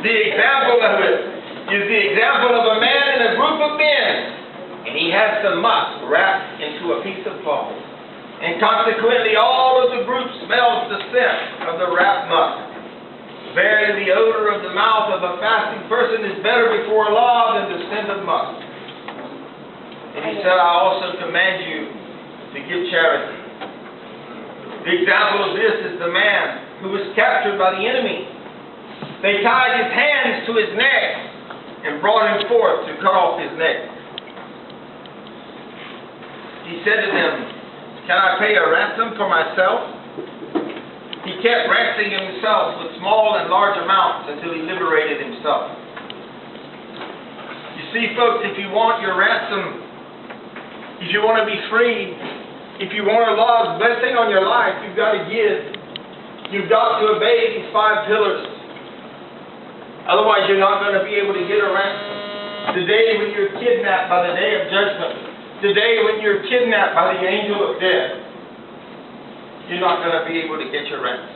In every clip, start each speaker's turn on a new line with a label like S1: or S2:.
S1: The example of it is the example of a man in a group of men, and he has some musk wrapped into a piece of cloth. And consequently, all of the group smells the scent of the wrapped musk. Verily, the odor of the mouth of a fasting person is better before Allah than the scent of musk. And he said, I also command you to give charity. The example of this is the man who was captured by the enemy. They tied his hands to his neck and brought him forth to cut off his neck. He said to them, can I pay a ransom for myself? He kept ransoming himself with small and large amounts until he liberated himself. You see, folks, if you want your ransom, if you want to be free, if you want Allah's blessing on your life, you've got to give. You've got to obey these 5 pillars. Otherwise, you're not going to be able to get a ransom. Today, when you're kidnapped by the day of judgment, today, when you're kidnapped by the angel of death, you're not going to be able to get your ransom.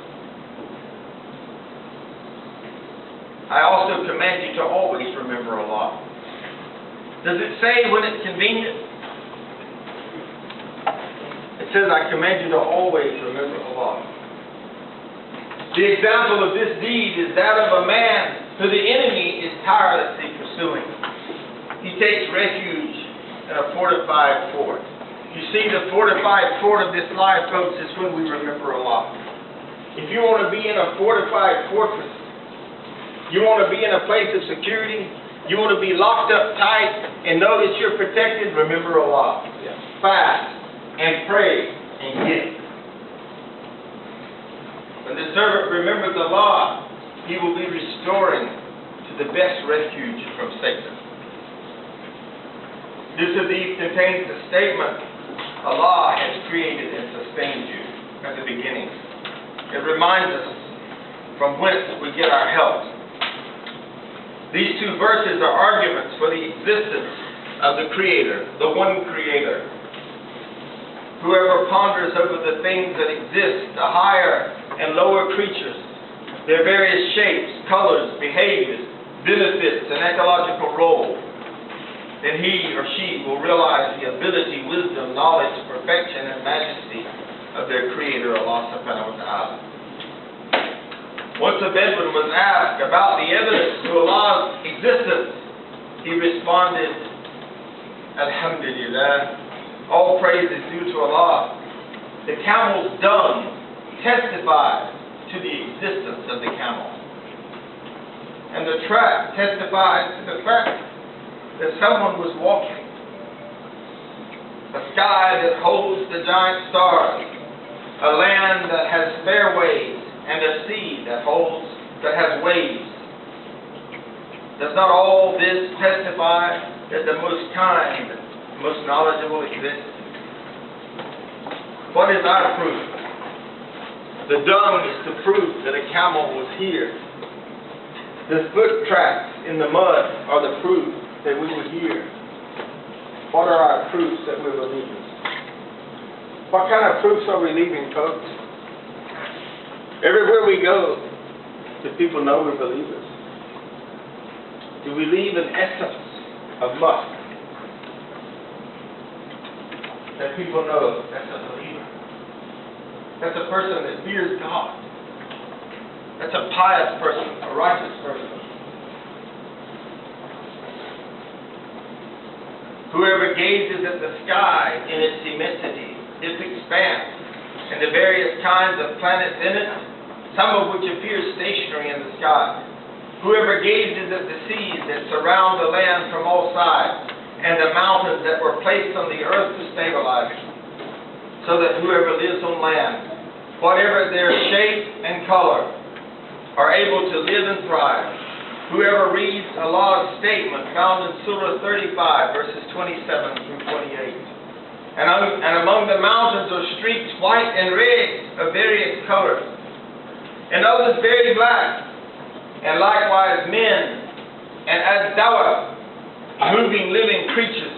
S1: I also command you to always remember Allah. Does it say when it's convenient? It says, I command you to always remember Allah. The example of this deed is that of a man who the enemy is tirelessly pursuing. He takes refuge in a fortified fort. You see, the fortified fort of this life, folks, is when we remember Allah. If you want to be in a fortified fortress, you want to be in a place of security, you want to be locked up tight and know that you're protected, remember Allah. Fast and pray and give. When the servant remembers Allah, he will be restoring to the best refuge from Satan. This hadith contains the statement, Allah has created and sustained you at the beginning. It reminds us from whence we get our help. These 2 verses are arguments for the existence of the Creator, the one Creator. Whoever ponders over the things that exist, the higher and lower creatures, their various shapes, colors, behaviors, benefits, and ecological roles, then he or she will realize the ability, wisdom, knowledge, perfection, and majesty of their Creator, Allah subhanahu wa ta'ala. Once a Bedouin was asked about the evidence to Allah's existence, he responded, Alhamdulillah, all praise is due to Allah. The camel's dung testifies to the existence of the camel. And the track testifies to the fact that someone was walking. A sky that holds the giant stars, a land that has fairways, and a sea that has waves. Does not all this testify that the most kind, most knowledgeable exists? What is our proof? The dung is the proof that a camel was here. The foot tracks in the mud are the proof that we were here. What are our proofs that we're believers? What kind of proofs are we leaving, folks? Everywhere we go, do people know we're believers? Do we leave an essence of musk that people know that's a believer? That's a person that fears God. That's a pious person, a righteous person. Whoever gazes at the sky in its immensity, its expanse, and the various kinds of planets in it, some of which appear stationary in the sky. Whoever gazes at the seas that surround the land from all sides, and the mountains that were placed on the earth to stabilize it, so that whoever lives on land, whatever their shape and color, are able to live and thrive. Whoever reads Allah's statement found in Surah 35, verses 27 through 28. And among the mountains are streaks white and red of various colors, and others very black, and likewise men, and as-dawa, moving living creatures,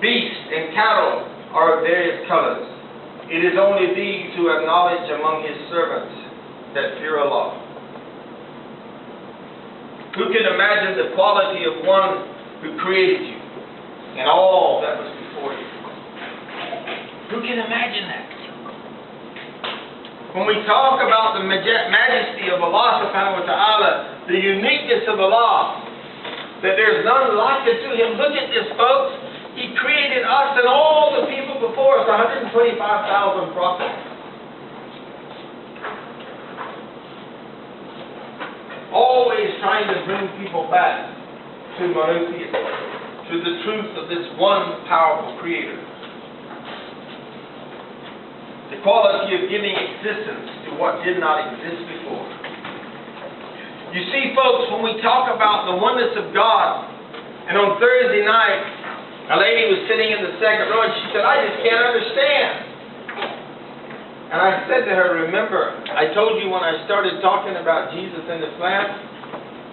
S1: beasts and cattle are of various colors. It is only these who have knowledge among His servants that fear Allah. Who can imagine the quality of one who created you and all that was before you? Who can imagine that? When we talk about the majesty of Allah subhanahu wa ta'ala, the uniqueness of Allah, that there's none like it to Him. Look at this, folks. He created us and all the people before us, 125,000 prophets. Always trying to bring people back to monotheism, to the truth of this one powerful Creator. The quality of giving existence to what did not exist before. You see, folks, when we talk about the oneness of God, and on Thursday night, a lady was sitting in the second row and she said, I just can't understand. And I said to her, remember, I told you when I started talking about Jesus in the flesh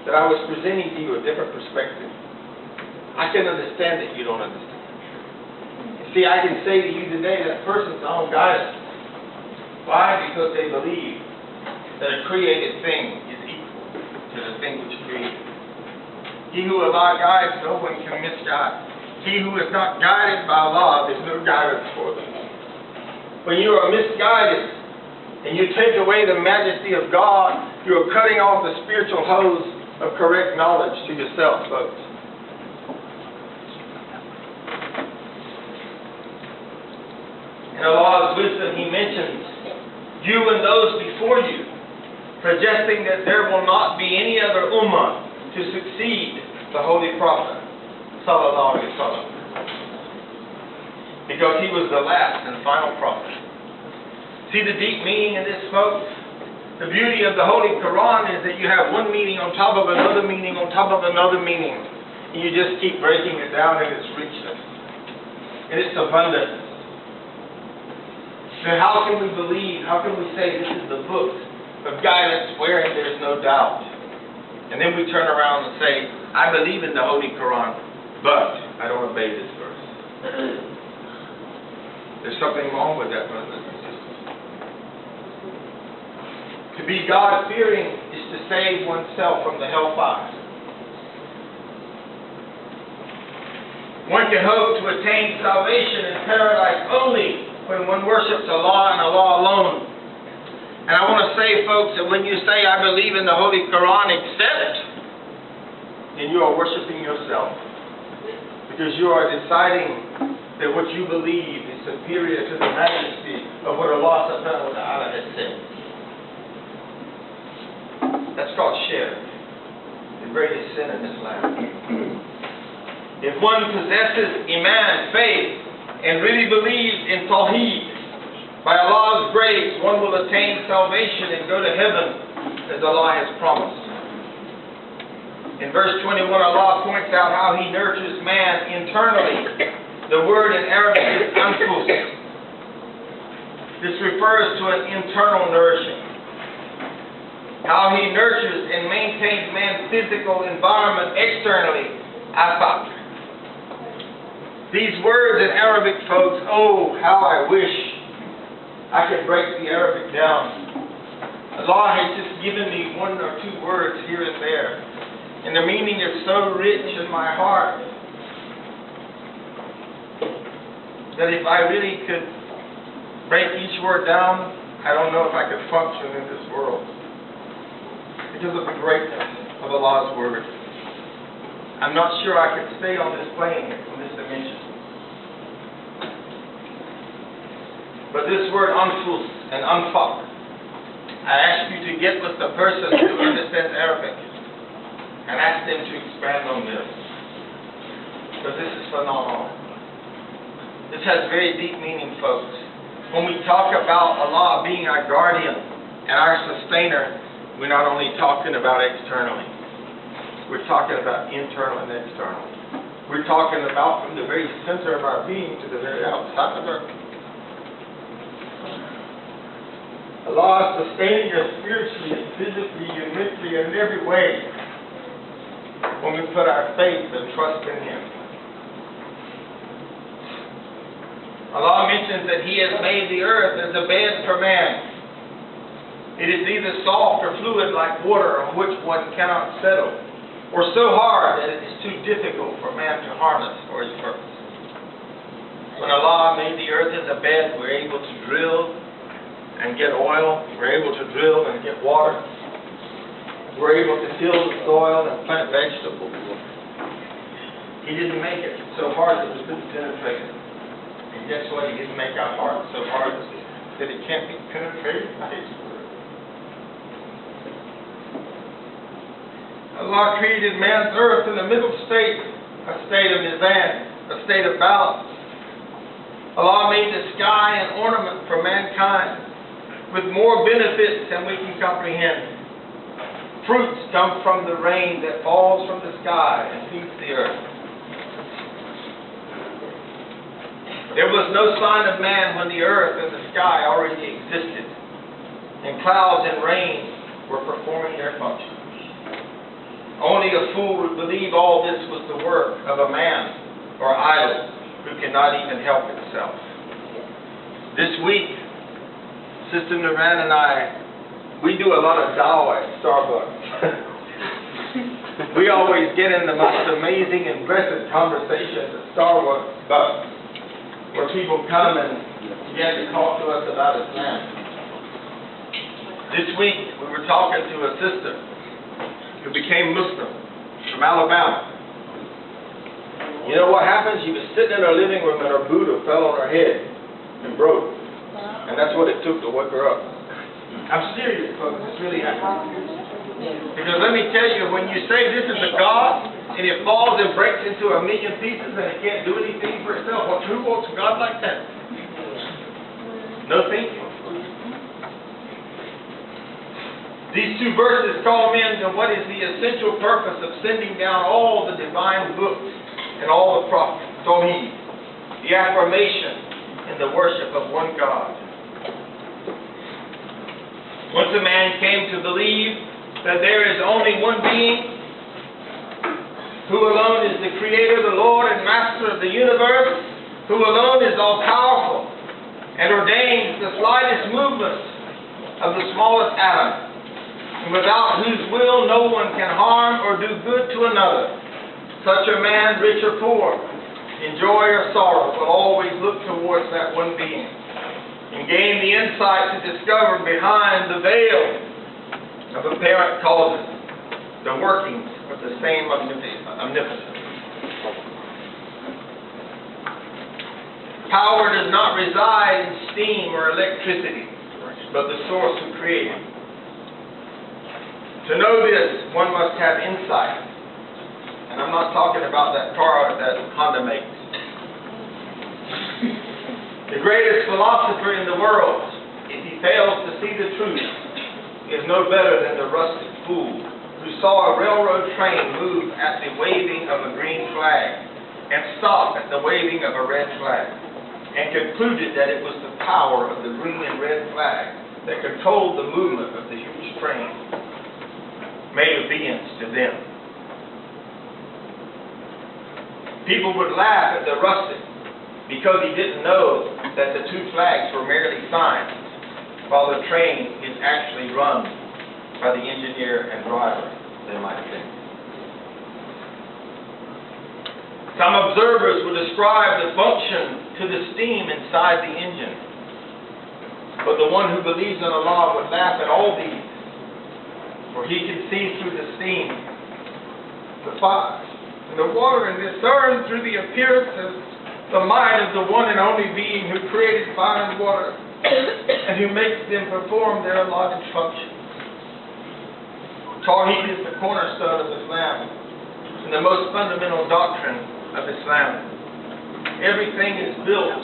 S1: that I was presenting to you a different perspective. I can understand that you don't understand. You see, I can say to you today that person's own guidance. Why? Because they believe that a created thing is equal to the thing which created. He who Allah guides, no one can misguide. He who is not guided by Allah, there's no guidance for them. When you are misguided and you take away the majesty of God, you are cutting off the spiritual hose of correct knowledge to yourself, folks. In Allah's wisdom, He mentions you and those before you, suggesting that there will not be any other ummah to succeed the Holy Prophet, sallallahu alaihi wasallam, because he was the last and final prophet. See the deep meaning in this, folks? The beauty of the Holy Quran is that you have one meaning on top of another meaning on top of another meaning, and you just keep breaking it down in its richness, in its abundance. So how can we believe, how can we say this is the book of guidance wherein there's no doubt? And then we turn around and say, I believe in the Holy Quran, but I don't obey this verse. There's something wrong with that, brothers and sisters. To be God-fearing is to save oneself from the hellfire. One can hope to attain salvation in paradise only when one worships Allah and Allah alone. And I want to say, folks, that when you say, I believe in the Holy Quran, except, then you are worshiping yourself. Because you are deciding that what you believe is superior to the majesty of what Allah subhanahu wa ta'ala has said. That's called shirk, the greatest sin in this land. If one possesses iman, faith, and really believes in Tawheed, by Allah's grace, one will attain salvation and go to heaven as Allah has promised. In verse 21, Allah points out how He nurtures man internally. The word in Arabic is anfus. This refers to an internal nourishing. How He nurtures and maintains man's physical environment externally, afaq. These words in Arabic, folks, oh, how I wish I could break the Arabic down. Allah has just given me one or two words here and there, and the meaning is so rich in my heart that if I really could break each word down, I don't know if I could function in this world because of the greatness of Allah's word. I'm not sure I could stay on this plane, on this dimension. But this word anfus and anfaq, I ask you to get with the person who understands Arabic and ask them to expand on this. Because this is phenomenal. This has very deep meaning, folks. When we talk about Allah being our guardian and our sustainer, we're not only talking about externally. We're talking about internal and external. We're talking about from the very center of our being to the very outside of our being. Allah is sustaining us spiritually and physically and mentally and in every way when we put our faith and trust in Him. Allah mentions that He has made the earth as a bed for man. It is either soft or fluid like water on which one cannot settle. or so hard that it is too difficult for man to harness for his purpose. When Allah made the earth as a bed, we're able to drill and get oil. We're able to drill and get water. We're able to till the soil and plant vegetables. He didn't make it so hard that we couldn't penetrate it. And guess what? He didn't make our heart so hard that it can't be penetrated by His word. Allah created man's earth in the middle state, a state of nizam, a state of balance. Allah made the sky an ornament for mankind with more benefits than we can comprehend. Fruits come from the rain that falls from the sky and feeds the earth. There was no sign of man when the earth and the sky already existed, and clouds and rain were performing their functions. Only a fool would believe all this was the work of a man or idol who cannot even help himself. This week, Sister Naran and I, we do a lot of dawah at Starbucks. We always get in the most amazing and blessed conversations at Starbucks, where people come and begin to talk to us about Islam. This week, we were talking to a sister who became Muslim from Alabama. You know what happened? She was sitting in her living room and her Buddha fell on her head and broke. And that's what it took to wake her up. I'm serious, folks. It's really happening. Because let me tell you, when you say this is a God, and it falls and breaks into a million pieces and it can't do anything for itself, well, who wants a God like that? No thinking. These two verses call men to what is the essential purpose of sending down all the divine books and all the prophets, Tawheed, the affirmation and the worship of one God. Once a man came to believe that there is only one being, who alone is the Creator, the Lord and Master of the universe, who alone is all-powerful and ordains the slightest movements of the smallest atom, and without whose will no one can harm or do good to another. Such a man, rich or poor, in joy or sorrow, will always look towards that one being and gain the insight to discover behind the veil of apparent causes the workings of the same omnipotence. Power does not reside in steam or electricity, but the source who created it. To know this, one must have insight. And I'm not talking about that car that Honda makes. The greatest philosopher in the world, if he fails to see the truth, is no better than the rustic fool who saw a railroad train move at the waving of a green flag and stop at the waving of a red flag, and concluded that it was the power of the green and red flag that controlled the movement of the huge train, made obedience to them. People would laugh at the rustic because he didn't know that the two flags were merely signs, while the train is actually run by the engineer and driver, they might think. Some observers would ascribe the function to the steam inside the engine, but the one who believes in Allah would laugh at all these, for he can see through the steam, the fire, and the water, and discern through the appearance of the mind of the one and only being who created fire and water, and who makes them perform their allotted functions. Tawheed is the cornerstone of Islam, and the most fundamental doctrine of Islam. Everything is built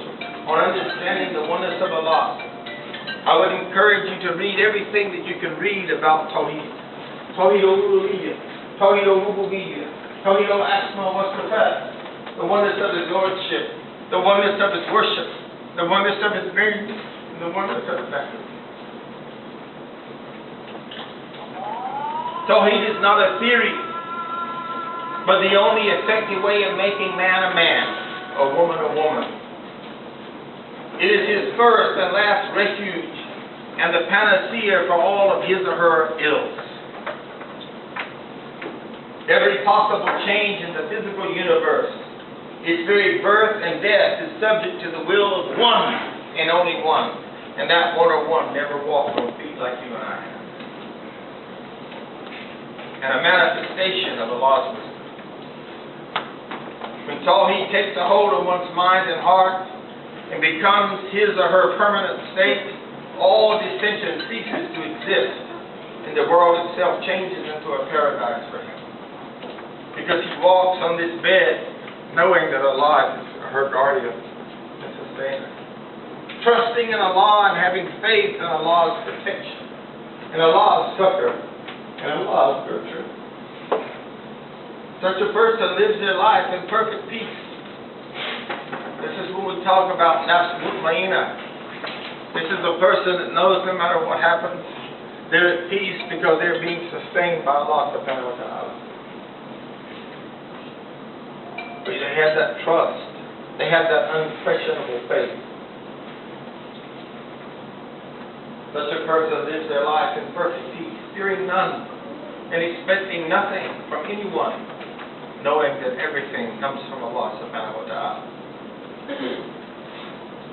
S1: on understanding the oneness of Allah. I would encourage you to read everything that you can read about Tawheed. Tawheed al-Uluhiyyah, Tawheed al-Rububiyyah, Tawheed al-Asma wa Sifat, the oneness of His Lordship, the oneness of His worship, the oneness of His names, and the oneness of His attributes. Tawheed is not a theory, but the only effective way of making man a man, or woman a woman. It is his first and last refuge, and the panacea for all of his or her ills. Every possible change in the physical universe, its very birth and death, is subject to the will of one and only one. And that one or one never walked on feet like you and I have. And a manifestation of Allah's wisdom. When Tawheed takes a hold of one's mind and heart and becomes his or her permanent state, all dissension ceases to exist, and the world itself changes into a paradise for him. Because he walks on this bed knowing that Allah is her guardian and sustainer. Trusting in Allah and having faith in Allah's protection, in Allah's succor, and Allah's nurture. Such a person lives their life in perfect peace. This is when we talk about nafs mutmainah. This is a person that knows no matter what happens, they're at peace because they're being sustained by Allah subhanahu wa ta'ala. They have that trust. They have that unquestionable faith. Such a person lives their life in perfect peace, fearing none and expecting nothing from anyone, knowing that everything comes from Allah subhanahu wa ta'ala.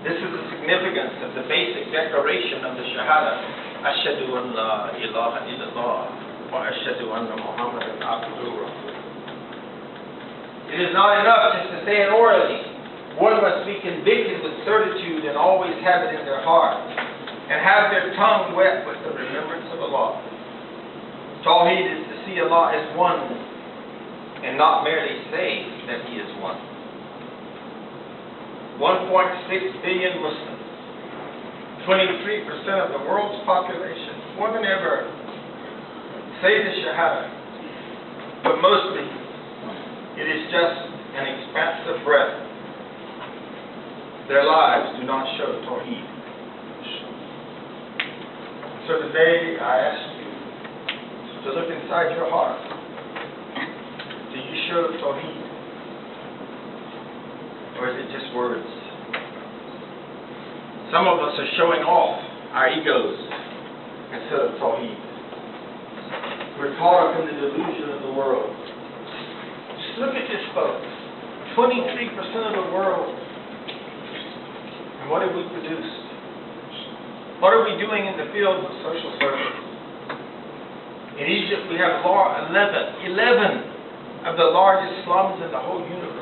S1: This is the significance of the basic declaration of the Shahada, Ashhadu an la ilaha illallah wa ashhadu anna Muhammadan abduhu wa rasuluh. It is not enough just to say it orally. One must be convicted with certitude and always have it in their heart, and have their tongue wet with the remembrance of Allah. Tawheed is to see Allah as one, and not merely say that He is one. 1.6 billion Muslims, 23% of the world's population, more than ever, say the Shahada, but mostly it is just an expansive breath. Their lives do not show Tawheed. So today I ask you to look inside your heart. Do you show Tawheed? Or is it just words? Some of us are showing off our egos instead of Tawheed. We're caught up in the delusion of the world. Just look at this, folks. 23% of the world. And what have we produced? What are we doing in the field of social service? In Egypt, we have 11 of the largest slums in the whole universe.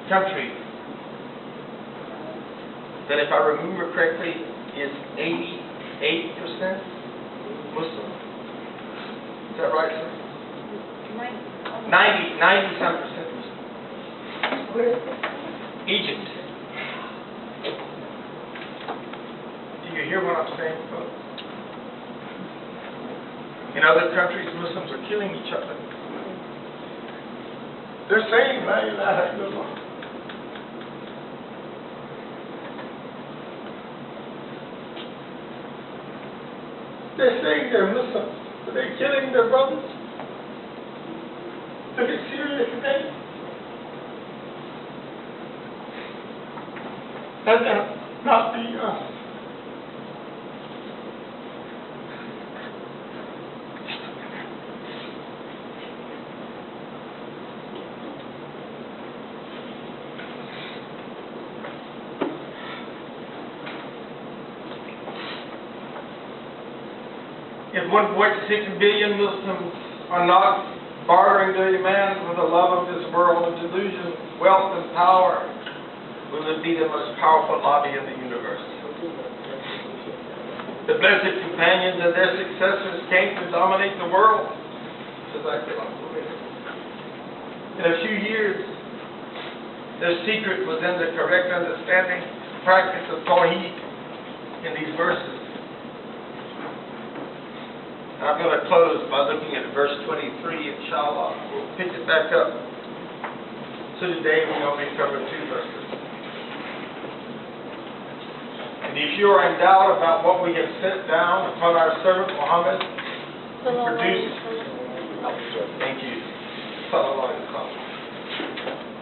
S1: Country that, if I remember correctly, is 88% Muslim. Is that right, sir? 90-some percent Muslim.
S2: Where is it?
S1: Egypt. Do you hear what I'm saying, folks? In other countries, Muslims are killing each other. They're saying, La ilaha illallah. They're saying they're Muslims, but they're killing their brothers. Look at Syria today. That not be us. If 1.6 billion Muslims are not bartering their demands with the love of this world and delusion, wealth, and power, we would be the most powerful lobby in the universe. The blessed companions and their successors came to dominate the world. In a few years, their secret was in the correct understanding, practice of Tawheed in these verses. I'm going to close by looking at verse 23, inshallah. We'll pick it back up. So today we only cover 2 verses. And if you are in doubt about what we have sent down upon our servant Muhammad, thank you.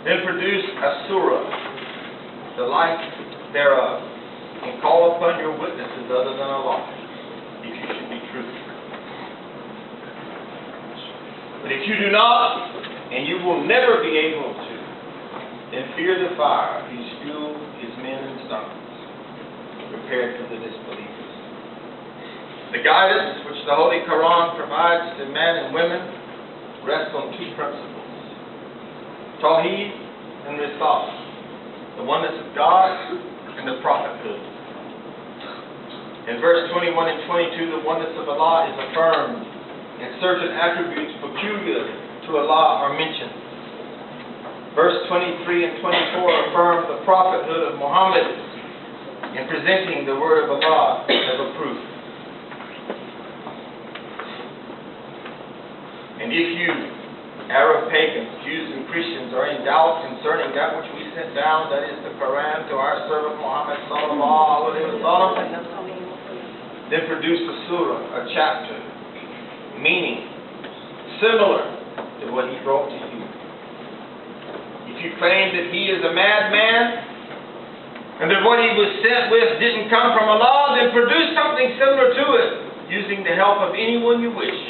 S1: Then produce a surah, the like thereof, and call upon your witnesses other than Allah, if you should be truthful. But if you do not, and you will never be able to, then fear the fire. He's fueled his men and stones, prepared for the disbelievers. The guidance which the Holy Quran provides to men and women rests on two principles: Tawheed and Risalah, the oneness of God and the prophethood. In verse 21 and 22, the oneness of Allah is affirmed, and certain attributes peculiar to Allah are mentioned. Verse 23 and 24 affirm the prophethood of Muhammad in presenting the word of Allah as a proof. And if you, Arab pagans, Jews and Christians, are in doubt concerning that which we sent down, that is the Quran, to our servant Muhammad sallallahu alaihi wasallam, then produce a surah, a chapter, meaning similar to what he brought to you. If you claim that he is a madman, and that what he was sent with didn't come from Allah, then produce something similar to it, using the help of anyone you wish.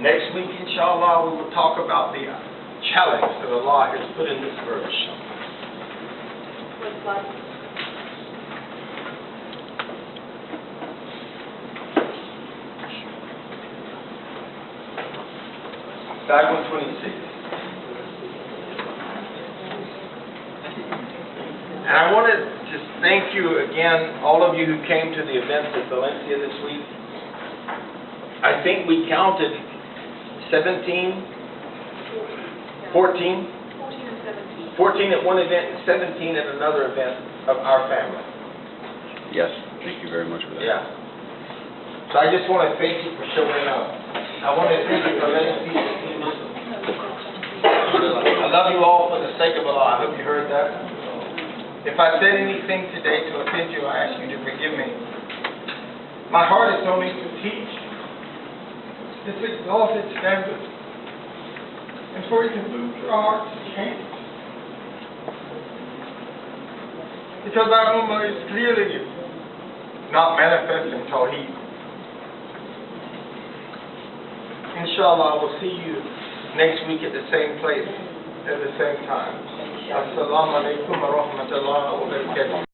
S1: Next week, inshallah, we will talk about the challenge that Allah has put in this verse. Slide 126. And I wanted to thank you again, all of you who came to the events at Valencia this week. I think we counted 17, 14 at one event and 17 at another event of our family.
S3: Yes, thank you very much for that.
S1: Yeah. So I just want to thank you for showing up. I want to thank you for letting people see this. I love you all for the sake of Allah. I hope you heard that. If I said anything today to offend you, I ask you to forgive me. My heart is only to teach this exalted standard, and for it to move your hearts to change. Because our Ummah is clearly not manifesting Tawheed. Inshallah, we'll see you next week at the same place, at the same time. Assalamu alaikum wa rahmatullahi wa barakatuh.